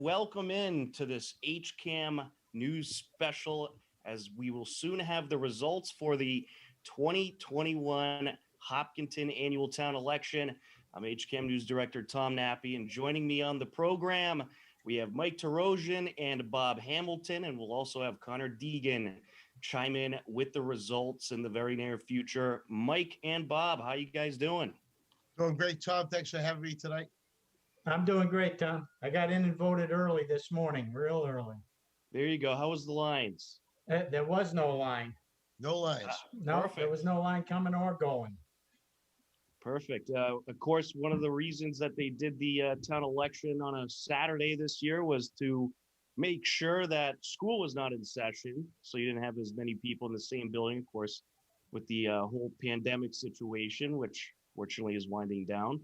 welcome in to this HCAM news special as we will soon have the results for the 2021 Hopkinton annual town election. I'm HCAM News Director Tom Nappy, and joining me on the program, we have Mike Tarosian and Bob Hamilton, and we'll also have Connor Deegan chime in with the results in the very near future. Mike and Bob, how you guys doing? Doing great, Tom. Thanks for having me tonight. I'm doing great, Tom. I got in and voted early this morning, real early. There you go. How was the lines? There was no line. No lines. No, Perfect. there was no line coming or going. Perfect. Of course, one of the reasons that they did the town election on a Saturday this year was to make sure that school was not in session. So you didn't have as many people in the same building, of course, with the whole pandemic situation, which fortunately is winding down.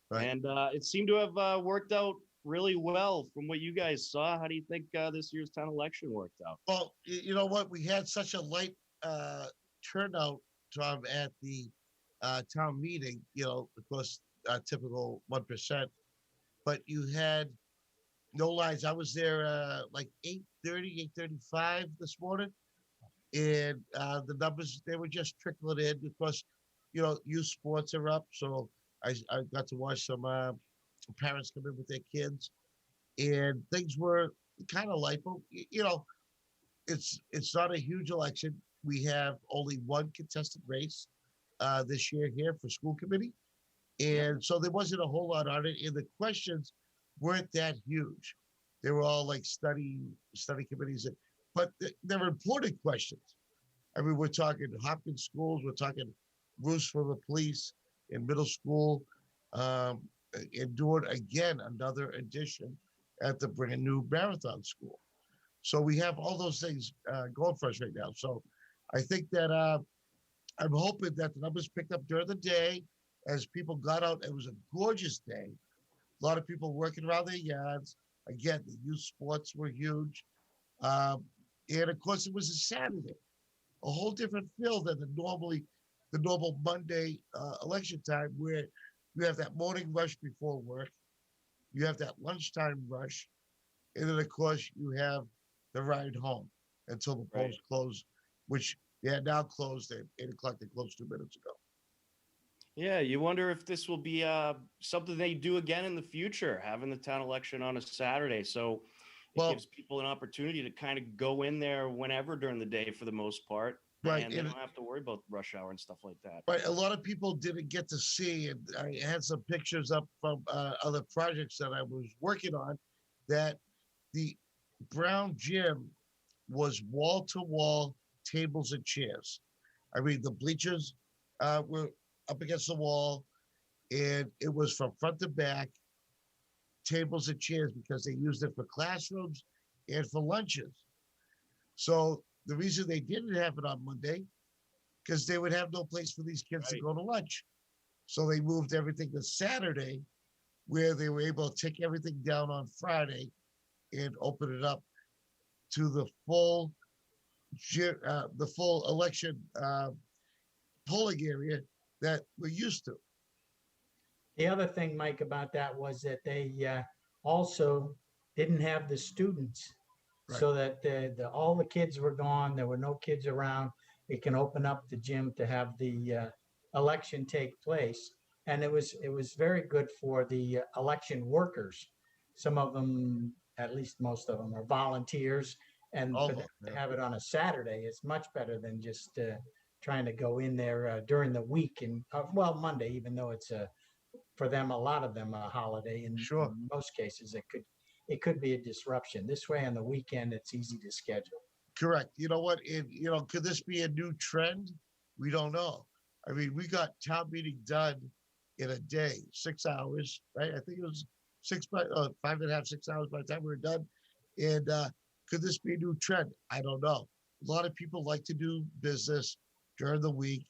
Right. And it seemed to have worked out really well from what you guys saw. How do you think this year's town election worked out? Well, you know what? We had such a light turnout, Tom, at the town meeting, of course, typical 1%, but you had no lines. I was there like 8:30, 8:35 this morning, and the numbers, they were just trickling in because, youth sports are up. So I got to watch some parents come in with their kids, and things were kind of light, but, it's not a huge election. We have only one contested race this year here for school committee. And so there wasn't a whole lot on it. And the questions weren't that huge. They were all like study committees, but they were important questions. I mean, we're talking Hopkins schools, we're talking roofs for the police in middle school, and doing again another edition at the brand new Marathon School. So we have all those things going for us right now. So I think that I'm hoping that the numbers picked up during the day as people got out. It was a gorgeous day. A lot of people working around their yards. Again, the youth sports were huge. And of course, it was a Saturday, a whole different feel than the normal Monday election time, where you have that morning rush before work, you have that lunchtime rush, and then of course you have the ride home until the polls close, which they had now closed at 8:00. They closed 2 minutes ago. Yeah, you wonder if this will be something they do again in the future, having the town election on a Saturday. So it gives people an opportunity to kind of go in there whenever during the day for the most part. Right. And they don't have to worry about rush hour and stuff like that. Right. A lot of people didn't get to see, and I had some pictures up from other projects that I was working on, that the Brown Gym was wall-to-wall tables and chairs. I mean, the bleachers were up against the wall, and it was from front to back, tables and chairs, because they used it for classrooms and for lunches. So the reason they didn't have it on Monday, because they would have no place for these kids to go to lunch. So they moved everything to Saturday, where they were able to take everything down on Friday and open it up to the full election polling area that we're used to. The other thing, Mike, about that was that they also didn't have the students. Right. So that all the kids were gone. There were no kids around. We can open up the gym to have the election take place. And it was very good for the election workers. Some of them, at least most of them, are volunteers. And to have it on a Saturday is much better than just trying to go in there during the week. And Monday, even though it's for them, a lot of them, a holiday. And in most cases, it could be a disruption. This way on the weekend, it's easy to schedule. Correct. You know what? Could this be a new trend? We don't know. I mean, we got town meeting done in a day, 6 hours, right? I think it was 5.5, 6 hours by the time we were done. And could this be a new trend? I don't know. A lot of people like to do business during the week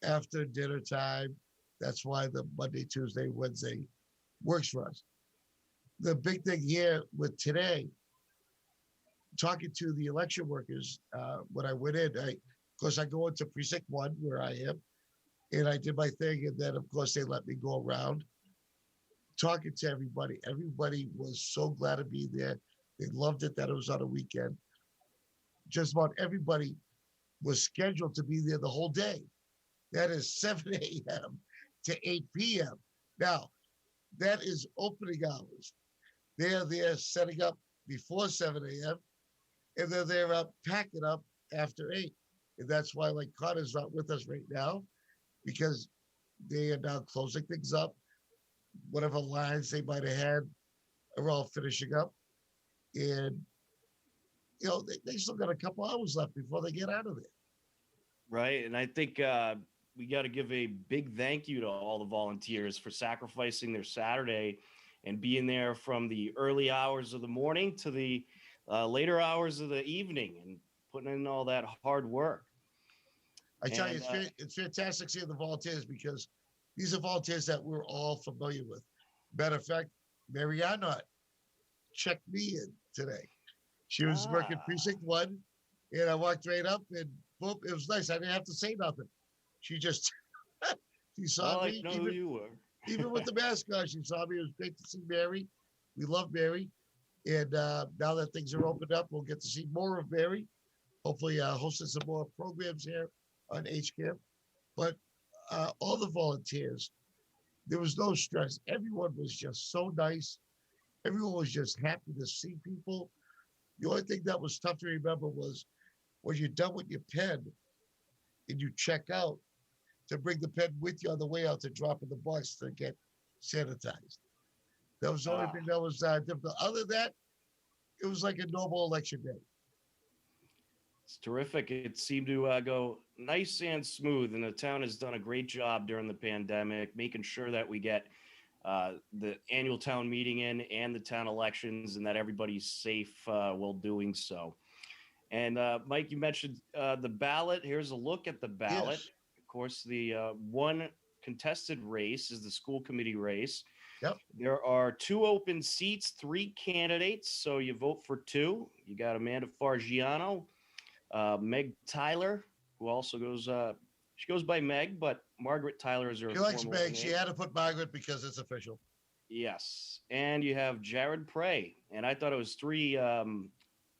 after dinner time. That's why the Monday, Tuesday, Wednesday works for us. The big thing here with today, talking to the election workers, when I went in, of course, I go into precinct 1 where I am, and I did my thing. And then, of course, they let me go around. talking to everybody. Everybody was so glad to be there. They loved it that it was on a weekend. Just about everybody was scheduled to be there the whole day. That is 7 a.m. to 8 p.m. Now, that is opening hours. They're there setting up before 7 a.m. and then they're up packing up after 8. And that's why, like, Connor's not with us right now because they are now closing things up. Whatever lines they might have had are all finishing up. And, they still got a couple hours left before they get out of there. Right. And I think we got to give a big thank you to all the volunteers for sacrificing their Saturday and being there from the early hours of the morning to the later hours of the evening and putting in all that hard work. I tell you, And, it's fantastic seeing the volunteers because these are volunteers that we're all familiar with. Matter of fact, Mary Arnott checked me in today. She was working Ah. precinct 1, and I walked right up, and boom, it was nice. I didn't have to say nothing. She just she saw Well, I me, know who you were. even with the mask on. She saw me. It was great to see Mary. We love Mary, and now that things are opened up, we'll get to see more of Mary. Hopefully, hosting some more programs here on HCAM. But all the volunteers, there was no stress. Everyone was just so nice. Everyone was just happy to see people. The only thing that was tough to remember was when you're done with your pen and you check out, to bring the pen with you on the way out to drop in the box to get sanitized. That was the only thing that was difficult. Other than that, it was like a normal election day. It's terrific. It seemed to go nice and smooth, and the town has done a great job during the pandemic, making sure that we get the annual town meeting in and the town elections, and that everybody's safe while doing so. And Mike, you mentioned the ballot. Here's a look at the ballot. Yes. Of course, the one contested race is the school committee race. Yep. There are 2 open seats, 3 candidates. So you vote for 2. You got Amanda Fargiano, Meg Tyler, who also goes, she goes by Meg, but Margaret Tyler is her She likes formal Meg. She name. had to put Margaret because it's official. Yes. And you have Jared Prey. And I thought it was 3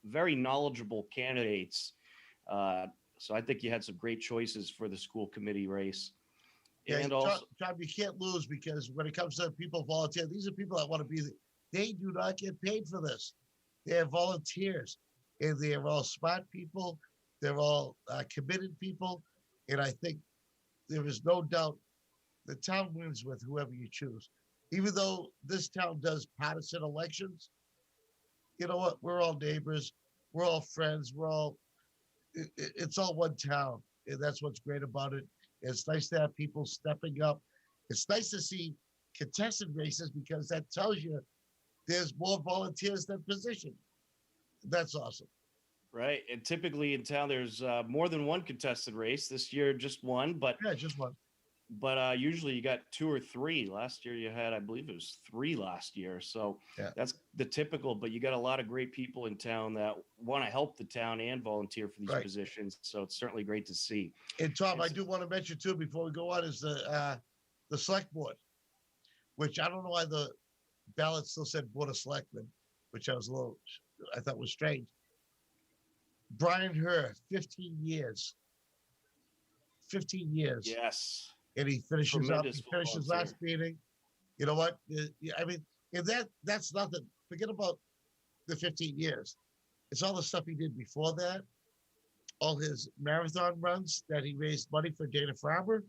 very knowledgeable candidates. So I think you had some great choices for the school committee race. Yeah, And also, John, you can't lose because when it comes to people volunteer, these are people that want to be there. They do not get paid for this. They're volunteers, and they're all smart people. They're all committed people, and I think there is no doubt the town wins with whoever you choose. Even though this town does partisan elections, you know what? We're all neighbors. We're all friends. It's all one town, and that's what's great about it. It's nice to have people stepping up. It's nice to see contested races because that tells you there's more volunteers than positions. That's awesome. right. And typically in town, there's more than one contested race. This year, just one, Yeah, just one. but usually you got 2 or 3. Last year you had, I believe it was 3 last year. So Yeah. that's the typical, but you got a lot of great people in town that want to help the town and volunteer for these Right. positions. So it's certainly great to see. And Tom, I It's- do want to mention too before we go on is the select board, which I don't know why the ballot still said Board of Selectmen, which I thought was strange. Brian Herr, 15 years. 15 years. Yes. And he finishes up. Tremendous He finished his volunteer. last meeting. You know what? I mean, and that's nothing. Forget about the 15 years. It's all the stuff he did before that. All his marathon runs that he raised money for Dana Farber.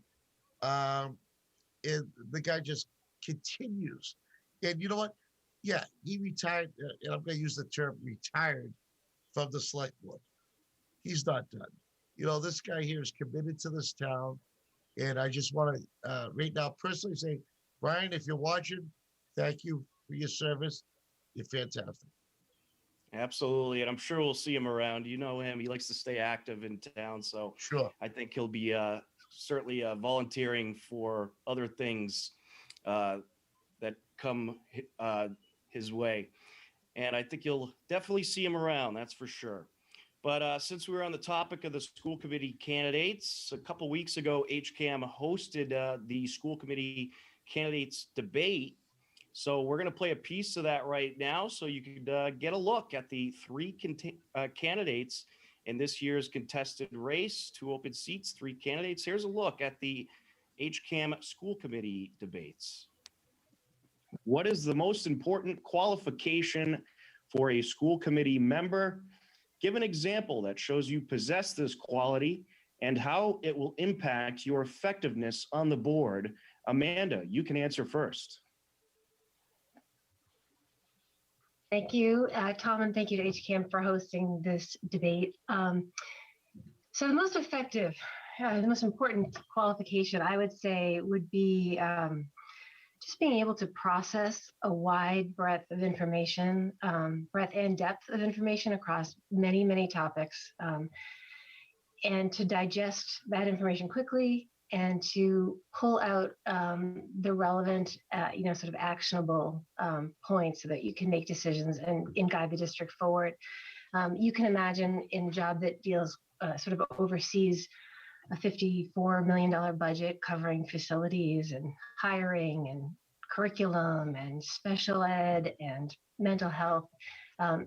And the guy just continues. And you know what? Yeah, he retired, and I'm going to use the term retired from the select board. He's not done. This guy here is committed to this town. And I just want to, right now, personally say, Brian, if you're watching, thank you for your service. You're fantastic. Absolutely. And I'm sure we'll see him around. You know him. He likes to stay active in town. So Sure. I think he'll be certainly volunteering for other things that come his way. And I think you'll definitely see him around. That's for sure. But since we were on the topic of the school committee candidates, a couple weeks ago, HCAM hosted the school committee candidates debate. So we're going to play a piece of that right now so you could get a look at the three candidates in this year's contested race, 2 open seats, 3 candidates. Here's a look at the HCAM school committee debates. What is the most important qualification for a school committee member? Give an example that shows you possess this quality and how it will impact your effectiveness on the board. Amanda, you can answer first. Thank you, Tom, and thank you to HCAM for hosting this debate. So the most effective, the most important qualification I would say would be just being able to process a wide breadth of information, breadth and depth of information across many, many topics, and to digest that information quickly and to pull out the relevant, sort of actionable points so that you can make decisions and guide the district forward. You can imagine in a job that deals, sort of oversees a $54 million budget covering facilities and hiring and curriculum and special ed and mental health.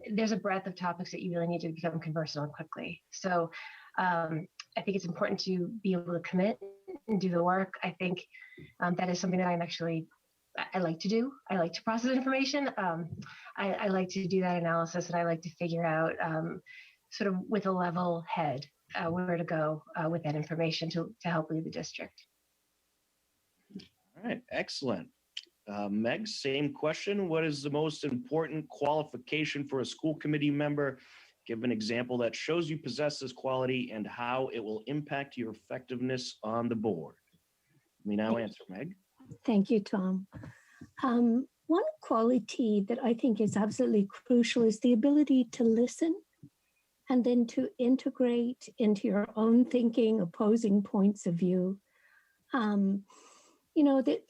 There's a breadth of topics that you really need to become conversant on quickly. So I think it's important to be able to commit and do the work. I think that is something that I like to do. I like to process information. I like to do that analysis, and I like to figure out sort of with a level head where to go with that information to help lead the district. All right, excellent. Meg, same question. What is the most important qualification for a school committee member? Give an example that shows you possess this quality and how it will impact your effectiveness on the board. Let me now answer, Meg. Thank you, Tom. One quality that I think is absolutely crucial is the ability to listen and then to integrate into your own thinking opposing points of view. The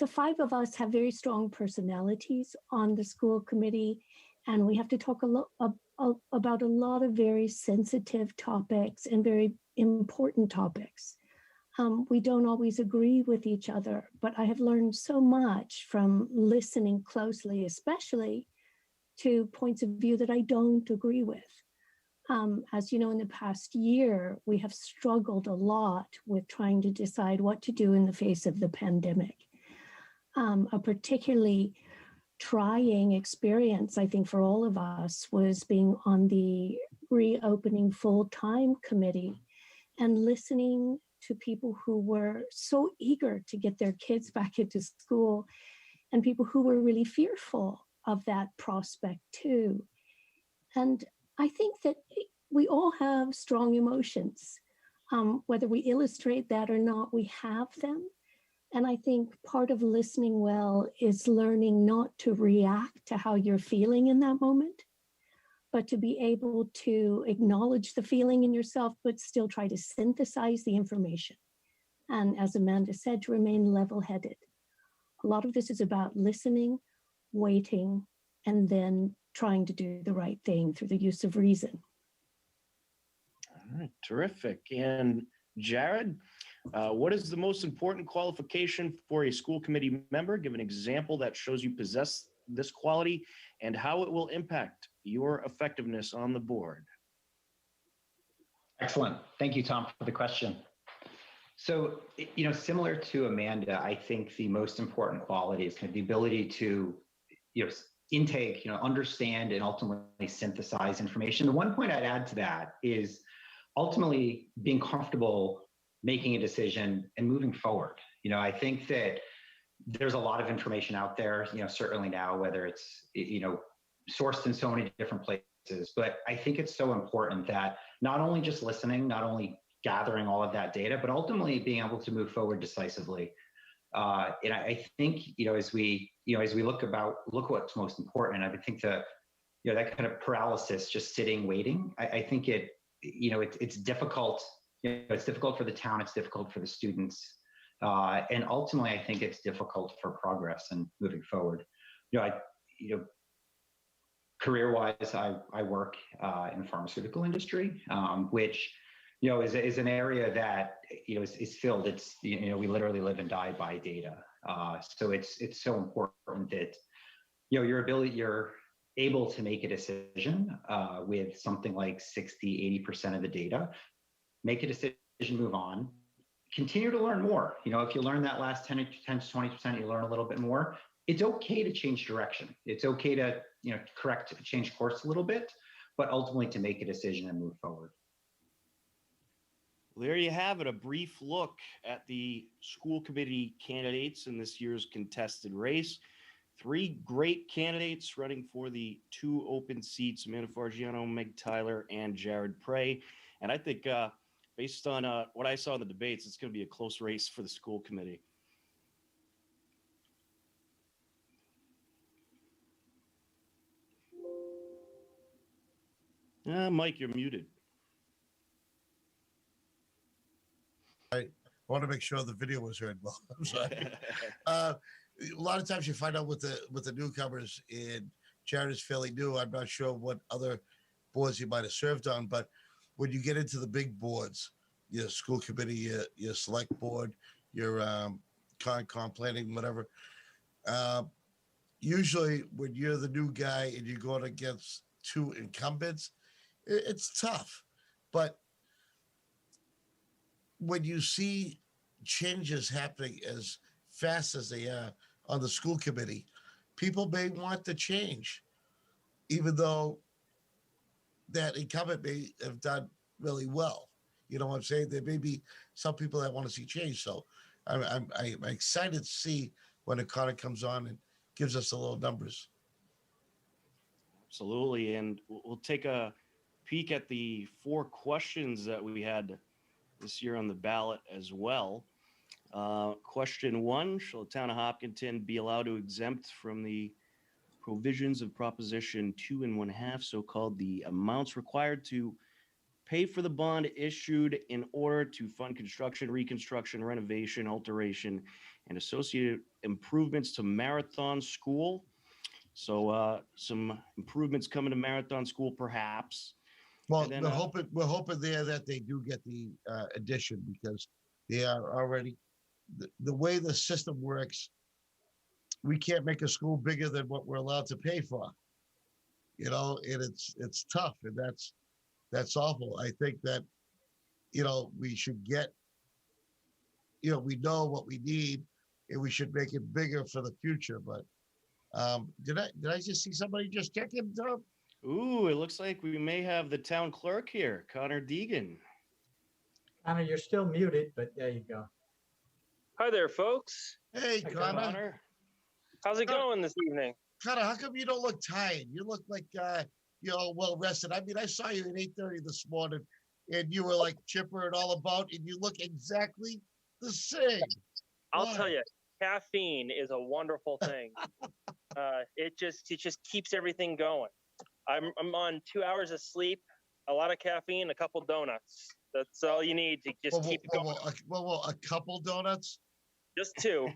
5 of us have very strong personalities on the school committee, and we have to talk about a lot of very sensitive topics and very important topics. We don't always agree with each other, but I have learned so much from listening closely, especially to points of view that I don't agree with. As you know, in the past year, we have struggled a lot with trying to decide what to do in the face of the pandemic. A particularly trying experience, I think, for all of us was being on the reopening full-time committee and listening to people who were so eager to get their kids back into school and people who were really fearful of that prospect too. And I think that we all have strong emotions. Whether we illustrate that or not, we have them. And I think part of listening well is learning not to react to how you're feeling in that moment, but to be able to acknowledge the feeling in yourself, but still try to synthesize the information. And as Amanda said, to remain level-headed. A lot of this is about listening, waiting, and then trying to do the right thing through the use of reason. All right, terrific. And Jared, what is the most important qualification for a school committee member? Give an example that shows you possess this quality and how it will impact your effectiveness on the board. Excellent. Thank you, Tom, for the question. So, similar to Amanda, I think the most important quality is kind of the ability to, intake, understand and ultimately synthesize information. The one point I'd add to that is ultimately being comfortable making a decision and moving forward. I think that there's a lot of information out there, certainly now, whether it's, sourced in so many different places, but I think it's so important that not only just listening, not only gathering all of that data, but ultimately being able to move forward decisively. And I think, as we look what's most important, I think that kind of paralysis, just sitting, waiting, I think it's difficult. It's difficult for the town. It's difficult for the students. And ultimately, I think it's difficult for progress and moving forward. Career-wise, I work in the pharmaceutical industry, which is an area that is filled. It's we literally live and die by data. So it's so important that you're able to make a decision with something like 60, 80% of the data, make a decision, move on, continue to learn more. If you learn that last 10 to 20%, you learn a little bit more. It's okay to change direction. It's okay to, change course a little bit, but ultimately to make a decision and move forward. Well, there you have it, a brief look at the school committee candidates in this year's contested race. 3 great candidates running for the 2 open seats, Amanda Fargiano, Meg Tyler, and Jared Prey. And I think based on what I saw in the debates, it's going to be a close race for the school committee. Mike, you're muted. I want to make sure the video was heard well. I'm sorry. A lot of times you find out with the newcomers, and Jared is fairly new. I'm not sure what other boards he might have served on, but when you get into the big boards, your school committee, your select board, your Concom planning, whatever, usually when you're the new guy and you're going against 2 incumbents, it's tough. But when you see changes happening as fast as they are on the school committee, people may want to change, even though that incumbent may have done really well. You know what I'm saying? There may be some people that want to see change. So I'm excited to see when O'Connor comes on and gives us the little numbers. Absolutely. And we'll take a peek at the 4 questions that we had this year on the ballot as well. Question 1, shall the town of Hopkinton be allowed to exempt from the provisions of Proposition 2 1/2, so-called the amounts required to pay for the bond issued in order to fund construction, reconstruction, renovation, alteration, and associated improvements to Marathon School? So some improvements coming to Marathon School, perhaps. Well, And then, we're hoping there that they do get the addition, because they are already the way the system works. We can't make a school bigger than what we're allowed to pay for, and it's tough, and that's awful. I think that we should get, we know what we need, and we should make it bigger for the future. But did I just see somebody just check in, Tom? ooh, it looks like we may have the town clerk here, Connor Deegan. Connor, you're still muted, but there you go. Hi there, folks. Hey, Hi, Connor. How's it going this evening? Connor, how come you don't look tired? You look like well rested. I mean, I saw you at 8:30 this morning, and you were like chipper and all about, and you look exactly the same. I'll tell you, caffeine is a wonderful thing. It just keeps everything going. I'm on 2 hours of sleep, a lot of caffeine, a couple donuts. That's all you need to just keep it going. A couple donuts? Just 2.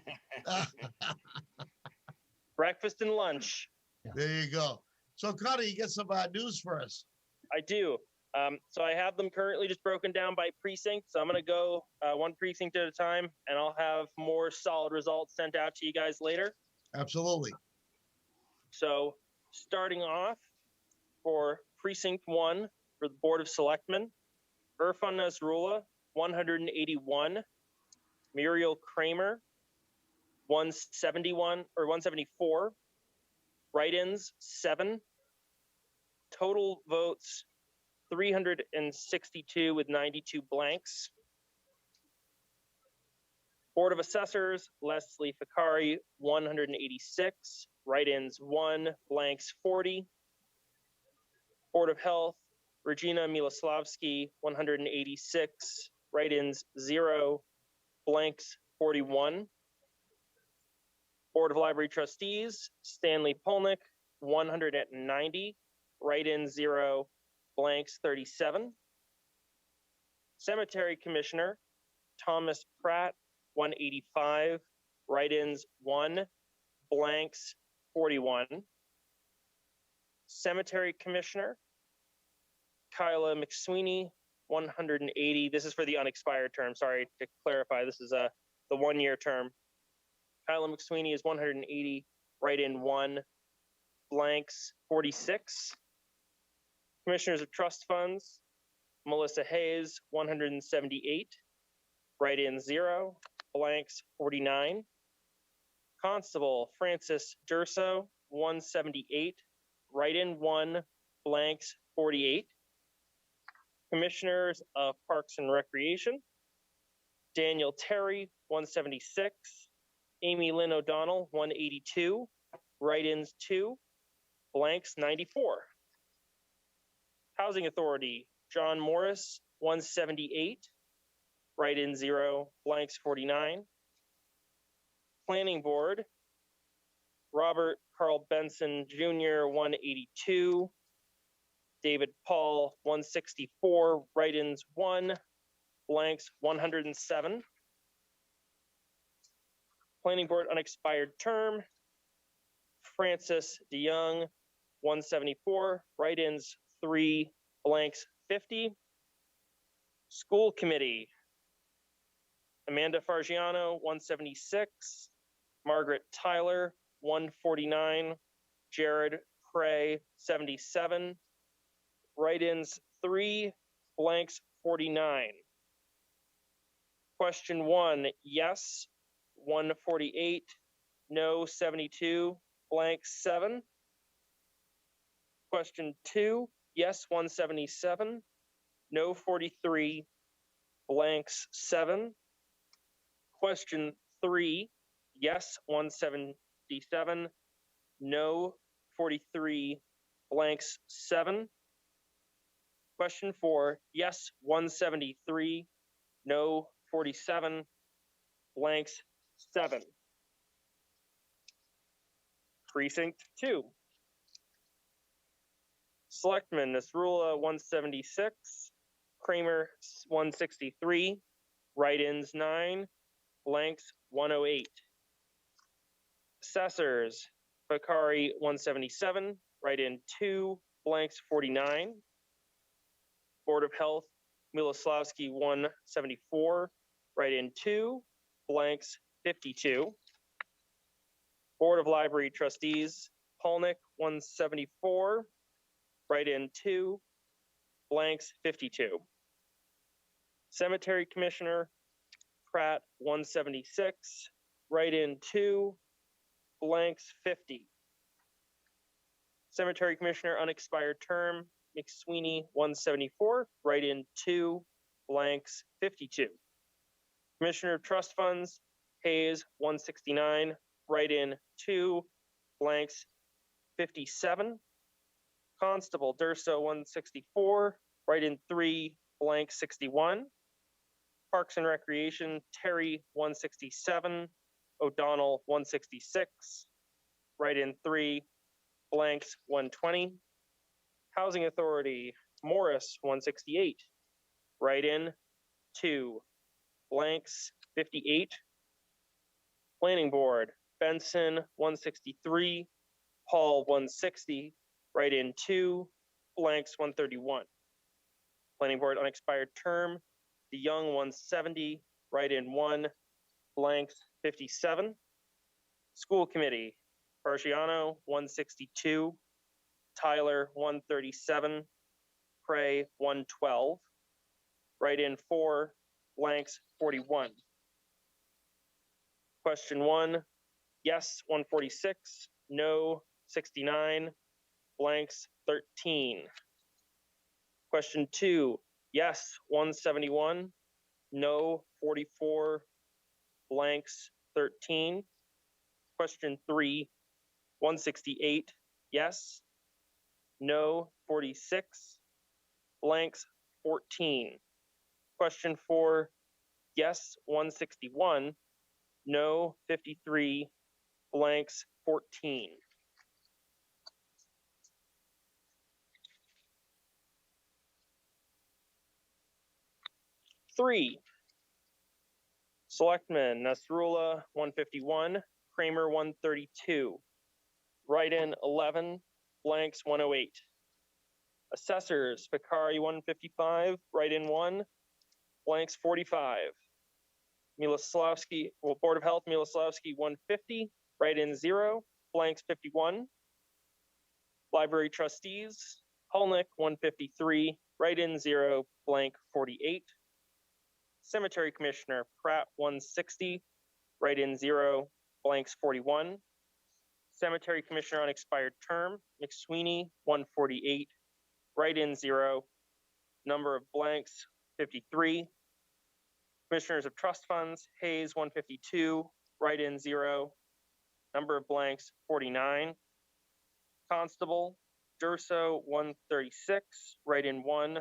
Breakfast and lunch. There you go. So, Connor, you get some news for us. I do. So I have them currently just broken down by precinct. So I'm going to go 1 precinct at a time, and I'll have more solid results sent out to you guys later. Absolutely. So starting off for precinct 1 for the Board of Selectmen, Irfan Nasrullah, 181. Muriel Kramer, 171 or 174. Write-ins, 7. Total votes, 362 with 92 blanks. Board of Assessors, Leslie Fakari, 186. Write-ins, 1. Blanks, 40. Board of Health, Regina Miloslavsky, 186. Write-ins, 0. Blanks, 41. Board of Library Trustees, Stanley Polnick, 190. Write-ins, 0. Blanks, 37. Cemetery Commissioner, Thomas Pratt, 185. Write-ins, 1. Blanks, 41. Cemetery Commissioner, Kyla McSweeney, 180. This is for the unexpired term. Sorry to clarify. This is the 1-year term. Kyla McSweeney is 180. Write-in, 1. blanks 46. Commissioners of Trust Funds, Melissa Hayes, 178. Write-in 0, blanks 49. Constable Francis Durso, 178. Write-in 1, blanks 48. Commissioners of Parks and Recreation, Daniel Terry, 176. Amy Lynn O'Donnell, 182. Write-ins 2, blanks 94. Housing Authority, John Morris, 178. Write-in 0, blanks 49. Planning Board, Robert Carl Benson Jr., 182. David Paul, 164. Write-ins 1, blanks 107. Planning Board unexpired term, Francis DeYoung, 174. Write-ins 3, blanks 50. School Committee, Amanda Fargiano, 176. Margaret Tyler, 149. Jared Cray, 77. Write-ins 3, blanks 49. Question 1, yes, 148. No, 72. Blanks 7. Question 2, yes, 177. No, 43. Blanks 7. Question 3, yes, 177. No, 43. Blanks 7. Question 4, yes, 173. No, 47. Blanks 7. Precinct 2. Selectman Nasrullah, 176. Kramer, 163. Write-ins 9. Blanks 108. Assessors, Bakari, 177. Write-in 2. Blanks 49. Board of Health, Miloslavsky, 174. Write-in 2. Blanks 52. Board of Library Trustees, Polnick, 174. Write-in 2. Blanks 52. Cemetery Commissioner, Pratt, 176. Write-in 2. Blanks 50. Cemetery Commissioner unexpired term, McSweeney, 174. Write-in 2. Blanks 52. Commissioner of Trust Funds, Hayes, 169. Write-in 2. Blanks 57. Constable Durso, 164. Write-in 3. Blank 61. Parks and Recreation, Terry, 167. O'Donnell, 166. Write-in 3. Blanks 120. Housing Authority, Morris, 168. Write-in 2. Blanks 58. Planning Board, Benson, 163. Paul, 160. Write-in 2. Blanks 131. Planning Board unexpired term, DeYoung, 170. Write-in 1. Blanks 57. School Committee, Fargiano, 162. Tyler, 137. Cray, 112. Write-in 4. Blanks 41. Question 1, yes, 146. No, 69. Blanks 13. Question 2, yes, 171. No, 44. Blanks 13. Question 3, 168. Yes. No, 46. Blanks 14. Question 4, yes, 161. No, 53. Blanks 14. Three. Selectmen Nasrullah, 151. Kramer, 132. Write-in 11. Blanks 108. Assessors Bakari, 155. Write-in 1. Blanks 45. Miloslavsky, Board of Health, Miloslavsky, 150. Write-in 0. Blanks 51. Library trustees, Holnick 153, write-in 0, blank 48. Cemetery commissioner, Pratt 160, write-in 0, blanks 41. Cemetery commissioner unexpired term, McSweeney 148, write-in 0, number of blanks 53. Commissioners of trust funds, Hayes 152, write-in 0, number of blanks 49. Constable, Durso 136, write-in 1,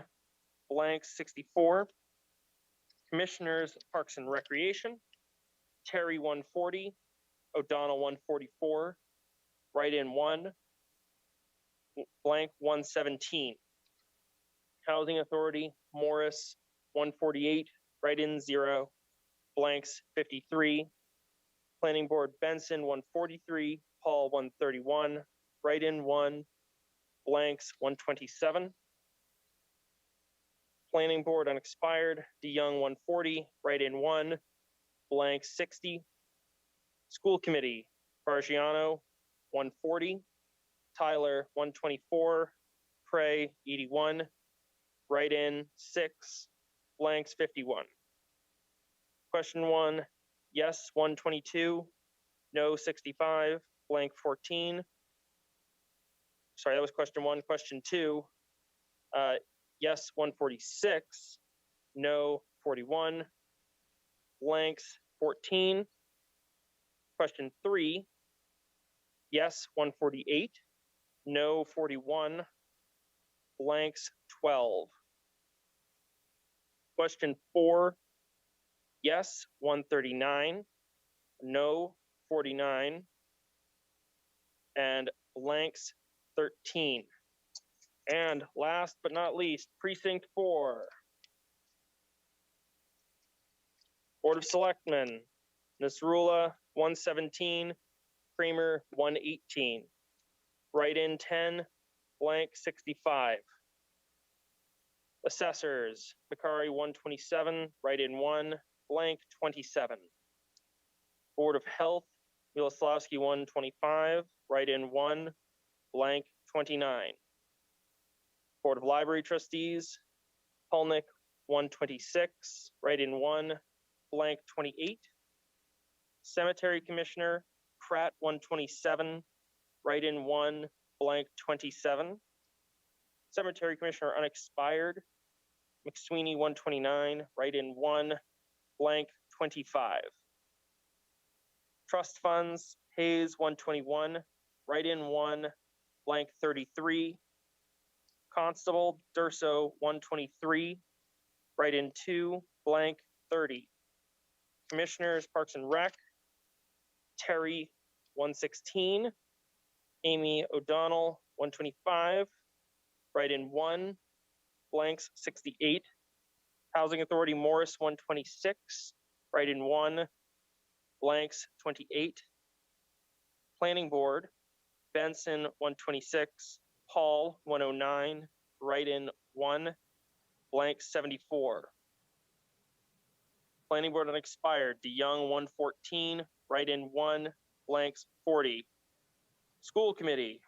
blanks 64. Commissioners, Parks and Recreation, Terry 140, O'Donnell 144, write-in 1, blank 117. Housing Authority, Morris 148, write-in 0, blanks 53. Planning Board, Benson 143, Paul 131, write-in 1, blanks 127. Planning Board unexpired, DeYoung 140, write-in 1, blank 60. School Committee, Fargiano 140, Tyler 124, Prey 81, write-in 6, blanks 51. Question 1, yes 122, no 65, blank 14. Sorry, that was question 1. Question 2, yes 146, no 41, blanks 14. Question 3, yes 148, no 41, blanks 12. Question 4, yes 139, no 49, and blanks 13. And last but not least, Precinct 4. Board of Selectmen, Nasrullah 117, Kramer 118. Write-in 10, blank 65. Assessors, Bakari 127, write-in 1, blank 27. Board of Health, Miloslavsky 125, write-in 1, blank 29. Board of Library Trustees, Holnick 126, write-in 1, blank 28. Cemetery Commissioner, Pratt 127, write-in 1, blank 27. Cemetery Commissioner unexpired, McSweeney 129, write-in 1, blank 25. Trust funds, Hayes 121, write-in 1, blank 33. Constable, Durso 123, write-in 2, blank 30. Commissioners, Parks and Rec, Terry 116, Amy O'Donnell 125, write-in 1, blanks 68. Housing Authority, Morris 126, write-in 1, blanks 28. Planning Board, Benson 126, Paul 109, write-in 1, blank 74. Planning Board unexpired, DeYoung 114, write-in 1, blanks 40. School Committee,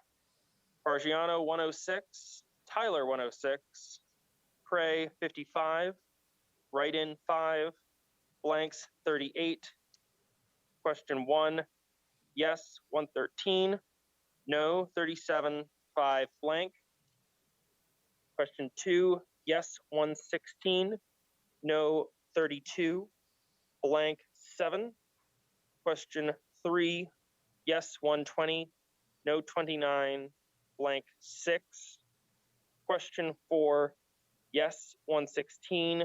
Fargiano 106, Tyler 106, Cray 55, write-in 5, blanks 38. Question 1, yes 113, no 37, 5 blank. Question 2, yes 116, no 32, blank 7. Question 3, yes 120, no 29, blank 6. Question 4, yes 116,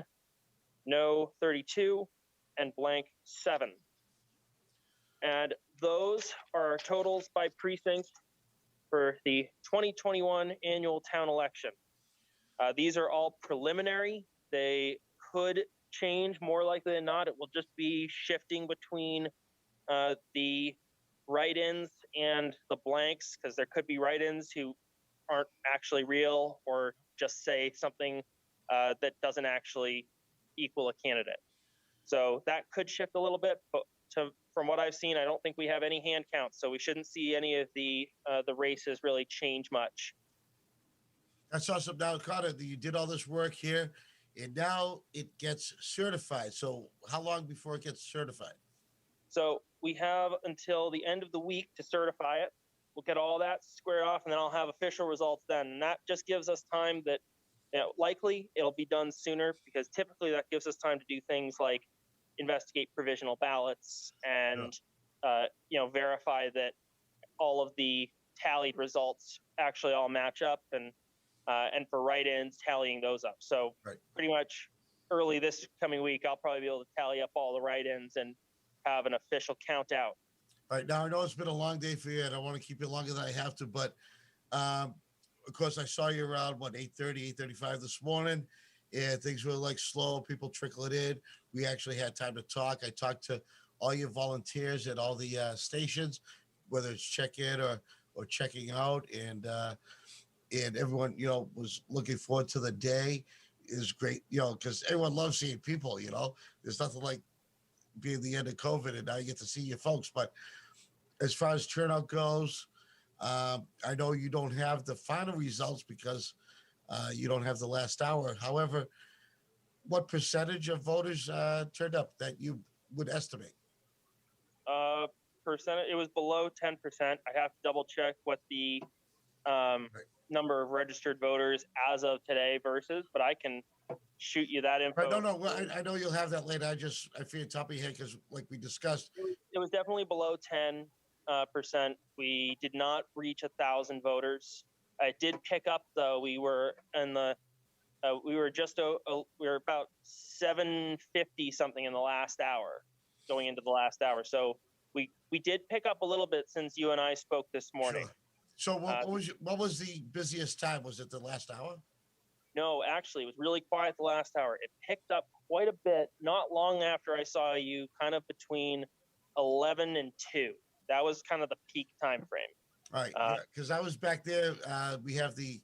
no 32, and blank 7. And those are our totals by precinct for the 2021 annual town election. These are all preliminary. They could change, more likely than not. It will just be shifting between the write-ins and the blanks, because there could be write-ins who aren't actually real or just say something that doesn't actually equal a candidate. So that could shift a little bit, but from what I've seen, I don't think we have any hand counts, so we shouldn't see any of the races really change much. That's awesome. Now, Connor, you did all this work here, and now it gets certified. So, how long before it gets certified? So we have until the end of the week to certify it. We'll get all that squared off, and then I'll have official results then. And that just gives us time that, likely it'll be done sooner, because typically that gives us time to do things like investigate provisional ballots and, verify that all of the tallied results actually all match up, and for write-ins, tallying those up. So Right. pretty much early this coming week, I'll probably be able to tally up all the write-ins and have an official count out. All right. Now, I know it's been a long day for you. I don't want to keep you longer than I have to, but of course, I saw you around, 8:30, 8:35 this morning, and things were like slow, people trickling in. We actually had time to talk. I talked to all your volunteers at all the stations, whether it's check-in or checking out, and everyone, was looking forward to the day. Is great, because everyone loves seeing people. There's nothing like being the end of COVID, and now you get to see your folks. But as far as turnout goes, I know you don't have the final results because you don't have the last hour. However, what percentage of voters turned up that you would estimate? Percentage, it was below 10%. I have to double check what the number of registered voters as of today versus, but I can shoot you that info. Right, no. Well, I know you'll have that later. I feel top of your head because, like we discussed, it was definitely below 10%. We did not reach 1,000 voters. I did pick up though. We were in the we were about 750 something in the last hour, going into the last hour. So we did pick up a little bit since you and I spoke this morning. Sure. So what was the busiest time? Was it the last hour? No, actually, it was really quiet the last hour. It picked up quite a bit not long after I saw you, kind of between 11 and 2. That was kind of the peak time frame. All right, because I was back there. We have the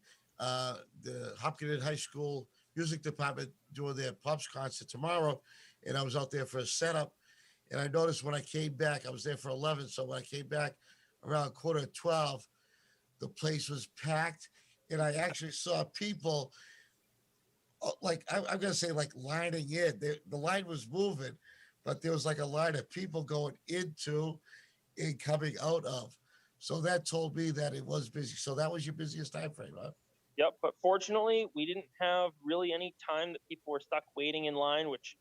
Hopkins High School music department doing their Pops concert tomorrow, and I was out there for a setup. And I noticed when I came back, I was there for 11. So when I came back around 11:45, the place was packed, and I actually saw people like I'm gonna say like lining in. The line was moving, but there was like a line of people going into and coming out of. So that told me that it was busy. So that was your busiest time frame, huh? Yep, but fortunately, we didn't have really any time that people were stuck waiting in line, which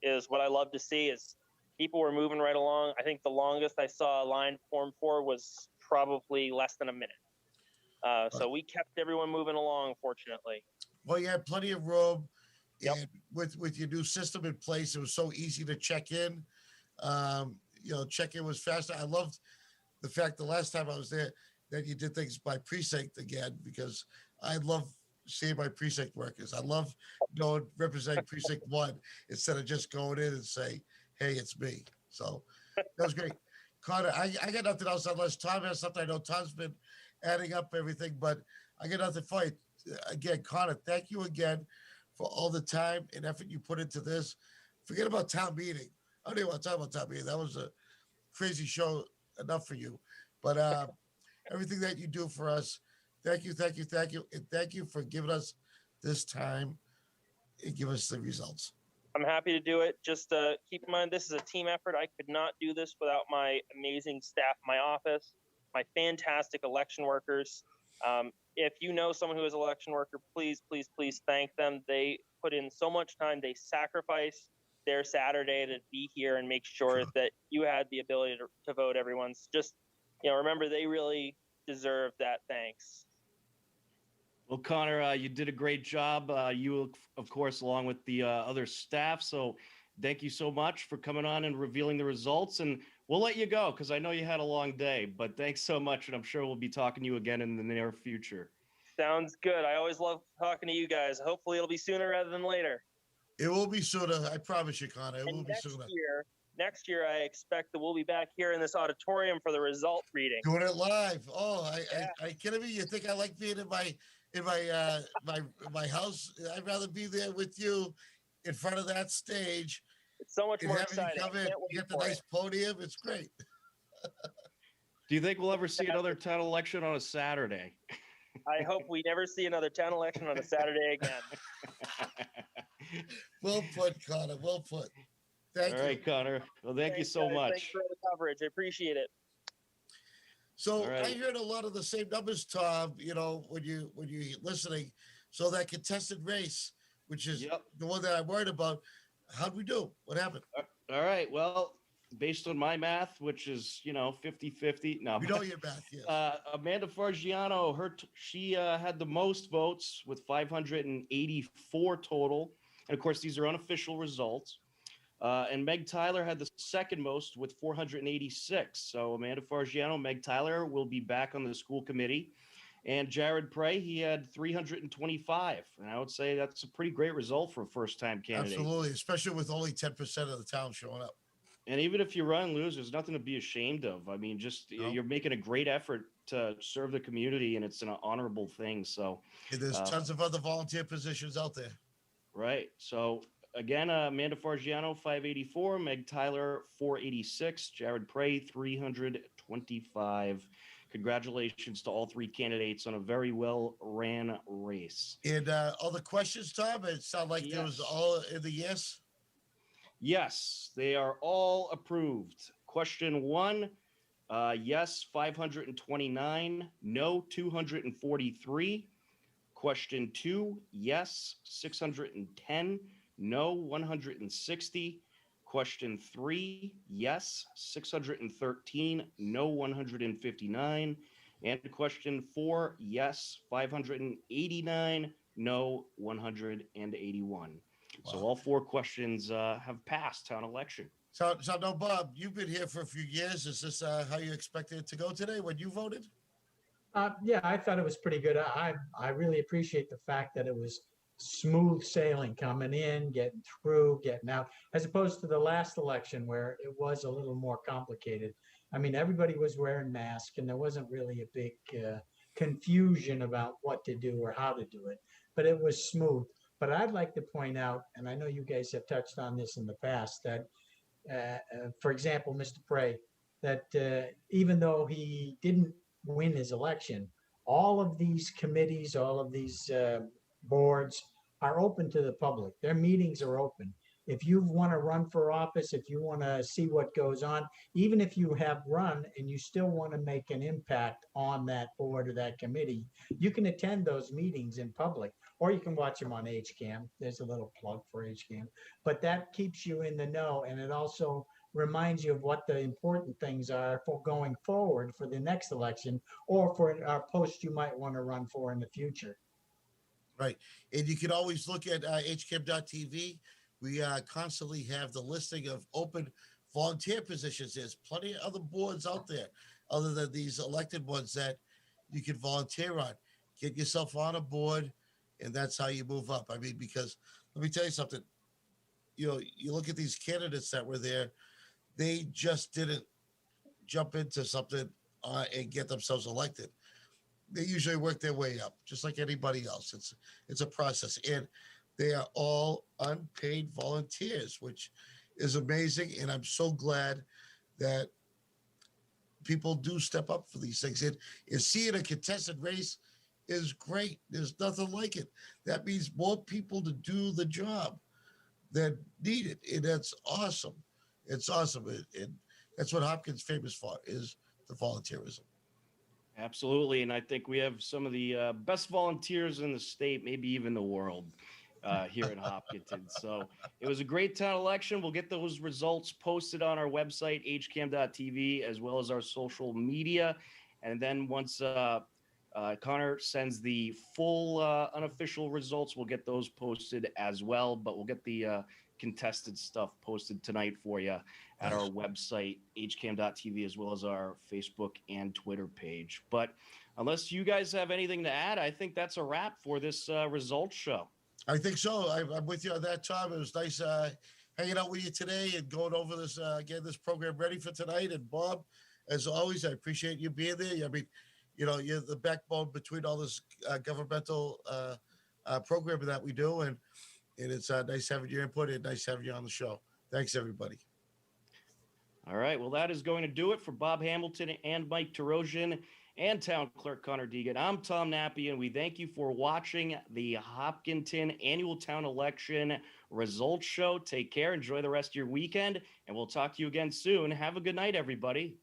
is what I love to see. Is people were moving right along. I think the longest I saw a line form for was probably less than a minute. So we kept everyone moving along, fortunately. Well, you had plenty of room, Yep. and with your new system in place, it was so easy to check in. Check-in was faster. I loved the fact the last time I was there that you did things by precinct again, because I love seeing my precinct workers. I love going representing precinct 1 instead of just going in and say, "Hey, it's me." So that was great. Connor, I got nothing else unless Tom has something. I know Tom's been adding up everything, but I got nothing for you. Again, Connor, thank you again for all the time and effort you put into this. Forget about town meeting. I don't even want to talk about town meeting. That was a crazy show enough for you. But everything that you do for us, thank you. And thank you for giving us this time and give us the results. I'm happy to do it. Just keep in mind, this is a team effort. I could not do this without my amazing staff in my office, my fantastic election workers. If you know someone who is an election worker, please thank them. They put in so much time. They sacrifice their Saturday to be here and make sure that you had the ability to vote. Everyone's just, remember, they really deserve that thanks. Well, Connor, you did a great job. You, of course, along with the other staff. So thank you so much for coming on and revealing the results. And we'll let you go because I know you had a long day. But thanks so much. And I'm sure we'll be talking to you again in the near future. Sounds good. I always love talking to you guys. Hopefully it'll be sooner rather than later. It will be sooner. I promise you, Connor. It will be sooner. Next year, I expect that we'll be back here in this auditorium for the result reading. Doing it live. Oh, I kidding me? You think I like being in my house? I'd rather be there with you in front of that stage It's so much And more having you exciting. I come in, can't you wait get the for nice it. podium. It's great. Do you think we'll ever see another town election on a Saturday? I hope we never see another town election on a Saturday again. Well put, Connor. Well put. Thank All you. right, Connor. Well, thank you Thanks, so guys. much. Thanks for the coverage. I appreciate it. So All right. I heard a lot of the same numbers, Tom. You know, when you're listening. So that contested race, which is Yep. the one that I'm worried about. How'd we do? What happened? All right. Well, based on my math, which is, 50-50. No, We know your math, yes. Amanda Fargiano, she had the most votes with 584 total. And of course, these are unofficial results. And Meg Tyler had the second most with 486. So Amanda Fargiano, Meg Tyler will be back on the school committee. And Jared Prey, he had 325. And I would say that's a pretty great result for a first-time candidate. Absolutely, especially with only 10% of the town showing up. And even if you run and lose, there's nothing to be ashamed of. I mean, just No. you're making a great effort to serve the community, and it's an honorable thing. So, And there's tons of other volunteer positions out there. right. So, again, Amanda Fargiano, 584, Meg Tyler, 486, Jared Prey, 325. Congratulations to all three candidates on a very well ran race. And all the questions, Tom, it sounded like there was Yes. all in the yes. Yes, they are all approved. Question 1, yes, 529, no, 243. Question 2, yes, 610, no, 160. Question 3, yes, 613, no, 159. And question 4, yes, 589, no, 181. So Wow. all 4 questions have passed town election. So no, Bob, you've been here for a few years. Is this how you expected it to go today when you voted? Yeah, I thought it was pretty good. I really appreciate the fact that it was smooth sailing coming in, getting through, getting out, as opposed to the last election where it was a little more complicated. I mean, everybody was wearing masks and there wasn't really a big confusion about what to do or how to do it, but it was smooth. But I'd like to point out, and I know you guys have touched on this in the past, that, for example, Mr. Prey, that even though he didn't win his election, all of these committees, all of these boards are open to the public. Their meetings are open. If you want to run for office, if you want to see what goes on, even if you have run and you still want to make an impact on that board or that committee, you can attend those meetings in public, or you can watch them on HCAM. There's a little plug for HCAM, but that keeps you in the know, and it also reminds you of what the important things are for going forward for the next election or for a post you might want to run for in the future. Right. And you can always look at hcam.tv. We constantly have the listing of open volunteer positions. There's plenty of other boards out there other than these elected ones that you can volunteer on. Get yourself on a board, and that's how you move up. I mean, because let me tell you something. You know, you look at these candidates that were there, they just didn't jump into something and get themselves elected. They usually work their way up, just like anybody else. It's a process, and they are all unpaid volunteers, which is amazing. And I'm so glad that people do step up for these things. And seeing a contested race is great. There's nothing like it. That means more people to do the job that need it, and that's awesome. It's awesome, and that's what Hopkins famous for, is the volunteerism. Absolutely. And I think we have some of the best volunteers in the state, maybe even the world, here in Hopkinton. So it was a great town election. We'll get those results posted on our website, hcam.tv, as well as our social media. And then once Connor sends the full unofficial results, we'll get those posted as well. But we'll get the contested stuff posted tonight for you at our website, hcam.tv, as well as our Facebook and Twitter page. But unless you guys have anything to add, I think that's a wrap for this results show. I think so. I'm with you on that, Tom. It was nice hanging out with you today and going over this, getting this program ready for tonight. And Bob, as always, I appreciate you being there. I mean, you know, you're the backbone between all this governmental programming that we do. And it's nice having your input and nice having you on the show. Thanks, everybody. All right. Well, that is going to do it for Bob Hamilton and Mike Terosian and Town Clerk Connor Deegan. I'm Tom Nappy, and we thank you for watching the Hopkinton Annual Town Election Results Show. Take care. Enjoy the rest of your weekend, and we'll talk to you again soon. Have a good night, everybody.